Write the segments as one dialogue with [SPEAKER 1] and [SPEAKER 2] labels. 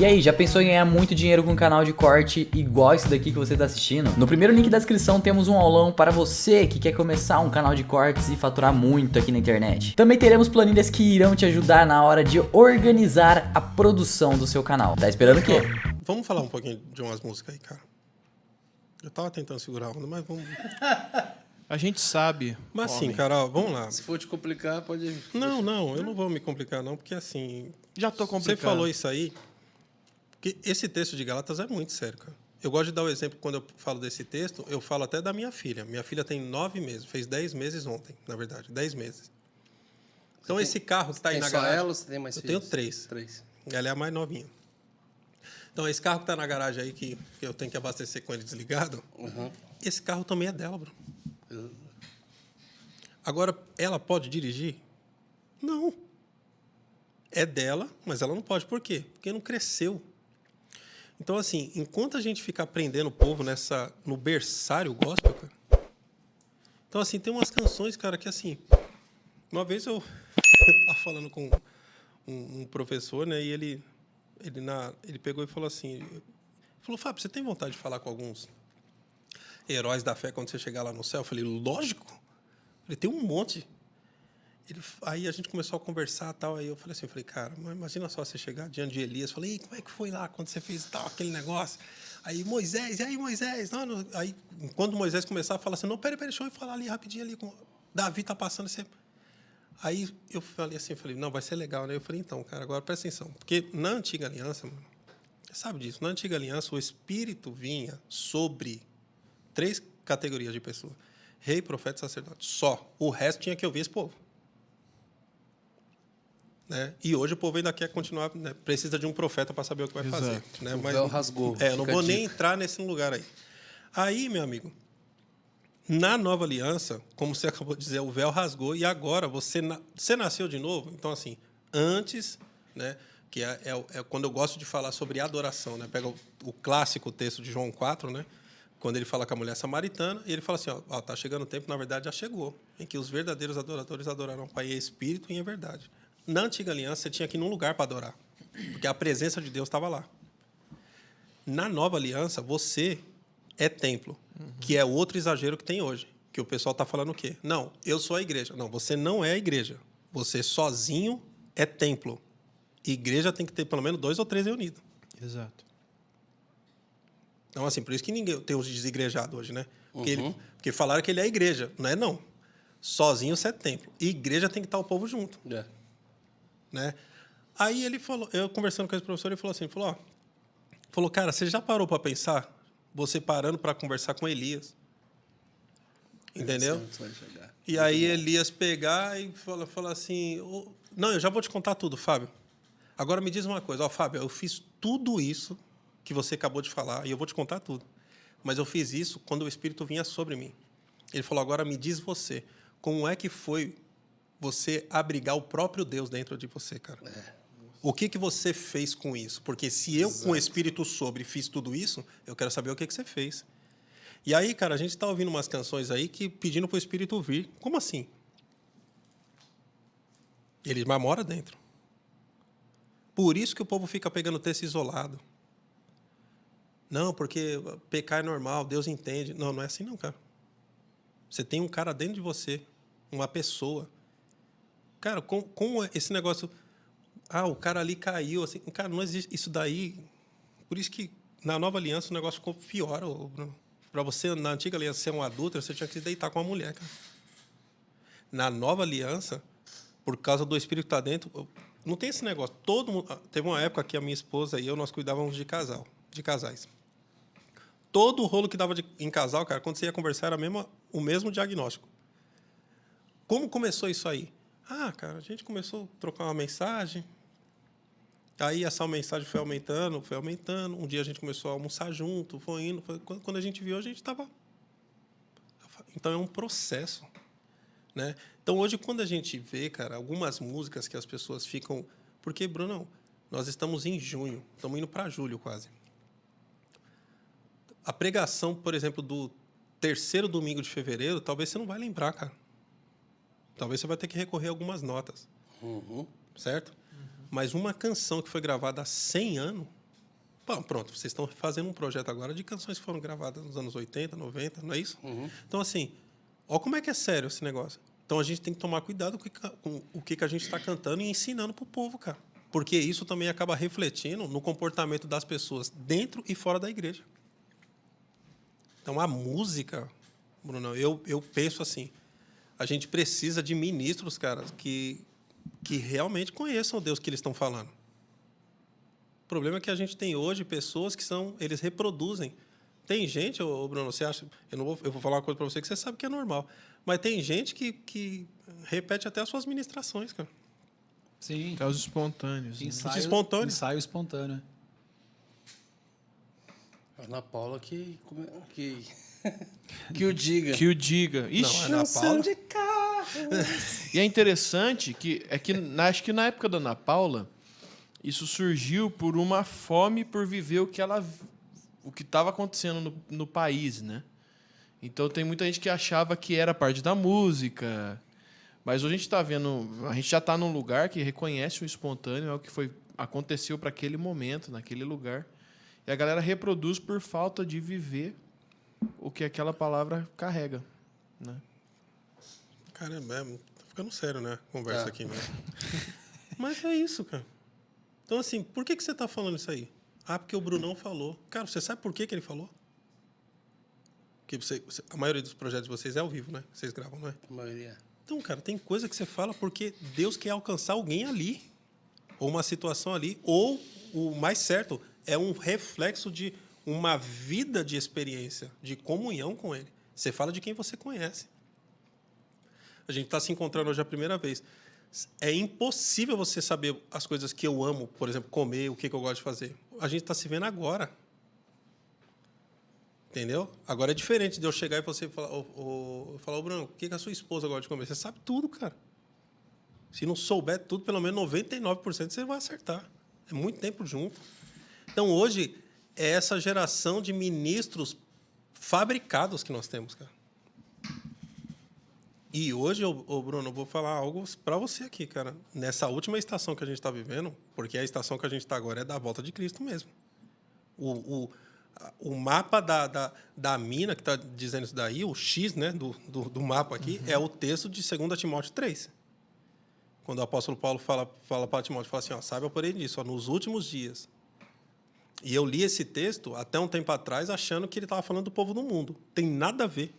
[SPEAKER 1] E aí, já pensou em ganhar muito dinheiro com um canal de corte igual esse daqui que você está assistindo? No primeiro link da descrição temos um aulão para você que quer começar um canal de cortes e faturar muito aqui na internet. Também teremos planilhas que irão te ajudar na hora de organizar a produção do seu canal. Tá esperando o quê?
[SPEAKER 2] Vamos falar um pouquinho de umas músicas aí, cara. Eu tava tentando segurar a onda, mas vamos...
[SPEAKER 3] A gente sabe.
[SPEAKER 2] Mas
[SPEAKER 3] homem.
[SPEAKER 2] assim, cara, ó, vamos lá.
[SPEAKER 4] Se for te complicar, pode...
[SPEAKER 2] Não, eu não vou me complicar não, porque assim...
[SPEAKER 3] Já tô complicando.
[SPEAKER 2] Você falou isso aí, porque esse texto de Gálatas é muito sério, cara. Eu gosto de dar o exemplo, quando eu falo desse texto, eu falo até da minha filha. Minha filha tem 9 meses, fez 10 meses ontem, na verdade, 10 meses. Então esse carro que está aí na garagem...
[SPEAKER 4] Tem só ela ou você tem mais filhos?
[SPEAKER 2] Eu tenho 3.
[SPEAKER 4] 3.
[SPEAKER 2] Ela é a mais novinha. Então, esse carro que está na garagem aí, que eu tenho que abastecer com ele desligado, esse carro também é dela, bro. Agora, ela pode dirigir? Não. É dela, mas ela não pode. Por quê? Porque não cresceu. Então, assim, enquanto a gente fica aprendendo o povo no berçário gospel, cara... Então, assim, tem umas canções, cara, que assim... Uma vez eu estava falando com um professor, né, e ele pegou e falou assim... Falou, Fábio, você tem vontade de falar com alguns heróis da fé quando você chegar lá no céu? Eu falei, lógico. Ele tem um monte. Aí a gente começou a conversar e tal. Aí eu falei, cara, mas imagina só você chegar diante de Elias. Falei, como é que foi lá quando você fez tal, aquele negócio? Aí Moisés, e aí Moisés? Não. Aí quando Moisés começar a falar assim, não, peraí, deixa eu falar ali rapidinho ali. Davi tá passando. Aí eu falei assim, não, vai ser legal, né? Eu falei, então, cara, agora presta atenção. Porque na antiga aliança, mano, você sabe disso, na antiga aliança o Espírito vinha sobre 3 categorias de pessoas. Rei, profeta e sacerdote. Só. O resto tinha que ouvir esse povo. Né? E hoje o povo ainda quer continuar, né? Precisa de um profeta para saber o que vai fazer. Né?
[SPEAKER 4] O véu rasgou.
[SPEAKER 2] Eu não vou nem entrar nesse lugar aí. Aí, meu amigo, na nova aliança, como você acabou de dizer, o véu rasgou e agora você nasceu de novo. Então, assim, antes, né, que é quando eu gosto de falar sobre adoração, né? Pega o clássico texto de João 4, né? Quando ele fala com a mulher samaritana, e ele fala assim, ó, tá chegando o tempo, na verdade já chegou, em que os verdadeiros adoradores adorarão o Pai em espírito e em verdade. Na antiga aliança, você tinha que ir num lugar para adorar, porque a presença de Deus estava lá. Na nova aliança, você é templo, que é outro exagero que tem hoje, que o pessoal está falando o quê? Não, eu sou a igreja. Não, você não é a igreja. Você sozinho é templo. Igreja tem que ter pelo menos 2 ou 3 reunidos.
[SPEAKER 3] Exato.
[SPEAKER 2] Então, assim, por isso que ninguém tem os desigrejados hoje, né? Porque falaram que ele é a igreja. Não é, não. Sozinho você é templo. E igreja tem que estar o povo junto. Né? Aí ele falou, eu conversando com esse professor, ele falou assim, falou, cara, você já parou para pensar? Você parando para conversar com Elias. Entendeu? E aí Elias pegar e falar assim, não, eu já vou te contar tudo, Fábio. Agora me diz uma coisa, Fábio, eu fiz tudo isso que você acabou de falar, e eu vou te contar tudo. Mas eu fiz isso quando o Espírito vinha sobre mim. Ele falou, agora me diz você, como é que foi você abrigar o próprio Deus dentro de você, cara? O que você fez com isso? Porque se eu, com o Espírito sobre, fiz tudo isso, eu quero saber o que você fez. E aí, cara, a gente está ouvindo umas canções aí que pedindo para o Espírito vir. Como assim? Ele mora dentro. Por isso que o povo fica pegando texto isolado. Não, porque pecar é normal, Deus entende. Não, não é assim não, cara. Você tem um cara dentro de você, uma pessoa. Cara, como esse negócio... o cara ali caiu, assim... Cara, não existe isso daí. Por isso que na nova aliança o negócio ficou pior. Para você, na antiga aliança, ser um adúltero, você tinha que se deitar com uma mulher, cara. Na nova aliança, por causa do Espírito que está dentro, não tem esse negócio. Todo mundo... Teve uma época que a minha esposa e eu, nós cuidávamos de casais. Todo o rolo que dava em casal, cara, quando você ia conversar, era o mesmo diagnóstico. Como começou isso aí? Cara, a gente começou a trocar uma mensagem. Aí essa mensagem foi aumentando. Um dia a gente começou a almoçar junto, foi indo. Quando a gente viu, a gente estava... Então, é um processo. Né? Então, hoje, quando a gente vê, cara, algumas músicas que as pessoas ficam... Porque, Bruno, nós estamos em junho, estamos indo para julho quase. A pregação, por exemplo, do 3º domingo de fevereiro, talvez você não vai lembrar, cara. Talvez você vai ter que recorrer a algumas notas. Certo? Mas uma canção que foi gravada há 100 anos, Bom, pronto, vocês estão fazendo um projeto agora de canções que foram gravadas nos anos 80, 90, não é isso? Então, assim, ó como é que é sério esse negócio. Então, a gente tem que tomar cuidado com o que a gente está cantando e ensinando para o povo, cara. Porque isso também acaba refletindo no comportamento das pessoas dentro e fora da igreja. Então, a música, Bruno, eu penso assim, a gente precisa de ministros, cara, que realmente conheçam o Deus que eles estão falando. O problema é que a gente tem hoje pessoas que eles reproduzem. Tem gente, Bruno, você acha... Eu vou falar uma coisa para você que você sabe que é normal. Mas tem gente que repete até as suas ministrações, cara.
[SPEAKER 5] Sim.
[SPEAKER 3] Casos espontâneos. Né?
[SPEAKER 5] Ensaio espontâneo.
[SPEAKER 4] Ana Paula que o diga.
[SPEAKER 3] Que o diga. Ixi,
[SPEAKER 2] Não, Ana Paula...
[SPEAKER 4] de carro.
[SPEAKER 3] E é interessante que acho que na época da Ana Paula, isso surgiu por uma fome por viver o que estava acontecendo no país, né? Então tem muita gente que achava que era parte da música, mas hoje a gente está vendo, a gente já está num lugar que reconhece o espontâneo, é o que aconteceu para aquele momento, naquele lugar, e a galera reproduz por falta de viver o que aquela palavra carrega, né?
[SPEAKER 2] Caramba, tá ficando sério, né? Conversa aqui mesmo. Mas é isso, cara. Então, assim, por que você está falando isso aí? Ah, porque o Brunão falou. Cara, você sabe por que ele falou? Porque a maioria dos projetos de vocês é ao vivo, né? Vocês gravam, não é?
[SPEAKER 4] A maioria.
[SPEAKER 2] Então, cara, tem coisa que você fala porque Deus quer alcançar alguém ali. Ou uma situação ali. Ou, o mais certo, é um reflexo de uma vida de experiência, de comunhão com Ele. Você fala de quem você conhece. A gente está se encontrando hoje a primeira vez. É impossível você saber as coisas que eu amo, por exemplo, comer, o que eu gosto de fazer. A gente está se vendo agora. Entendeu? Agora é diferente de eu chegar e você falar, ô Bruno, o que a sua esposa gosta de comer? Você sabe tudo, cara. Se não souber tudo, pelo menos 99% você vai acertar. É muito tempo junto. Então, hoje, é essa geração de ministros fabricados que nós temos, cara. E hoje, Bruno, eu vou falar algo para você aqui, cara. Nessa última estação que a gente está vivendo, porque a estação que a gente está agora é da volta de Cristo mesmo. O mapa da mina que está dizendo isso daí, o X, né, do mapa aqui, é o texto de 2 Timóteo 3. Quando o apóstolo Paulo fala para Timóteo, fala assim, ó, saiba porém disso, ó, nos últimos dias. E eu li esse texto até um tempo atrás achando que ele estava falando do povo do mundo. Tem nada a ver.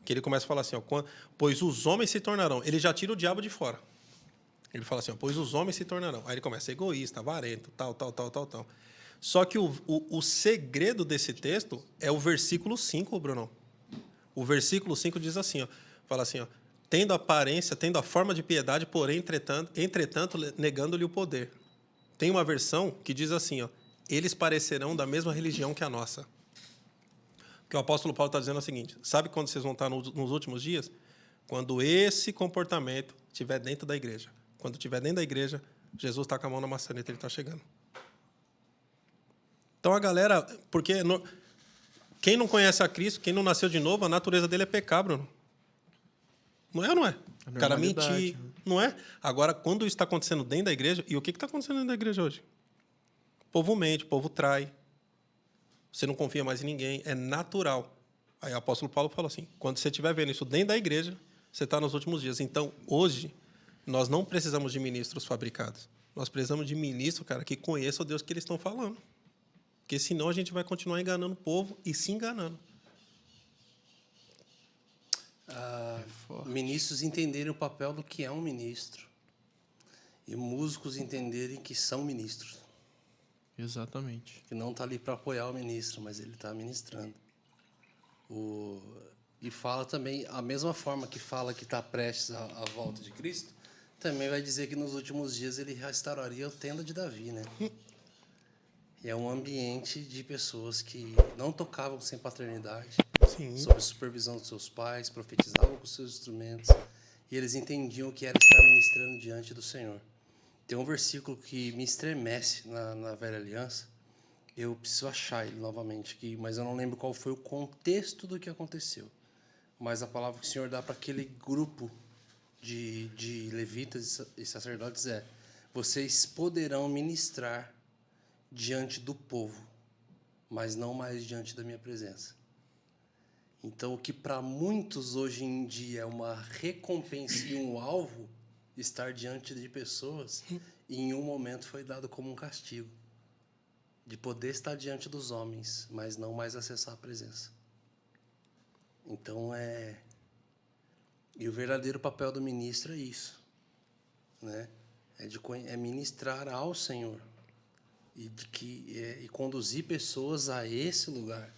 [SPEAKER 2] Que ele começa a falar assim, ó, pois os homens se tornarão. Ele já tira o diabo de fora. Ele fala assim, ó, pois os homens se tornarão. Aí ele começa a ser egoísta, avarento, tal. Só que o segredo desse texto é o versículo 5, Bruno. O versículo 5 diz assim, ó, fala assim, ó, tendo aparência, tendo a forma de piedade, porém, entretanto negando-lhe o poder. Tem uma versão que diz assim, ó, eles parecerão da mesma religião que a nossa. O que o apóstolo Paulo está dizendo é o seguinte, sabe quando vocês vão estar nos últimos dias? Quando esse comportamento estiver dentro da igreja. Quando estiver dentro da igreja, Jesus está com a mão na maçaneta, ele está chegando. Então a galera, porque quem não conhece a Cristo, quem não nasceu de novo, a natureza dele é pecar, Bruno. Não é ou não é? O cara mentir, não é? Agora, quando isso está acontecendo dentro da igreja, e o que está acontecendo dentro da igreja hoje? O povo mente, o povo trai. Você não confia mais em ninguém, é natural. Aí o apóstolo Paulo falou assim, quando você estiver vendo isso dentro da igreja, você está nos últimos dias. Então, hoje, nós não precisamos de ministros fabricados. Nós precisamos de ministros, cara, que conheçam o Deus que eles estão falando. Porque senão a gente vai continuar enganando o povo e se enganando.
[SPEAKER 4] Ministros entenderem o papel do que é um ministro. E músicos entenderem que são ministros.
[SPEAKER 3] Exatamente.
[SPEAKER 4] Que não está ali para apoiar o ministro, mas ele está ministrando. E fala também, a mesma forma que fala que está prestes à volta de Cristo, também vai dizer que nos últimos dias ele restauraria a tenda de Davi, né? E é um ambiente de pessoas que não tocavam sem paternidade, sob a supervisão dos seus pais, profetizavam com seus instrumentos, e eles entendiam o que era estar ministrando diante do Senhor. Tem um versículo que me estremece na Velha Aliança, eu preciso achar ele novamente aqui, mas eu não lembro qual foi o contexto do que aconteceu. Mas a palavra que o Senhor dá para aquele grupo de levitas e sacerdotes é: vocês poderão ministrar diante do povo mas não mais diante da minha presença. Então, o que para muitos hoje em dia é uma recompensa e um alvo, estar diante de pessoas, e em um momento foi dado como um castigo, de poder estar diante dos homens, mas não mais acessar a presença. Então, e o verdadeiro papel do ministro é isso, né? É ministrar ao Senhor e conduzir pessoas a esse lugar.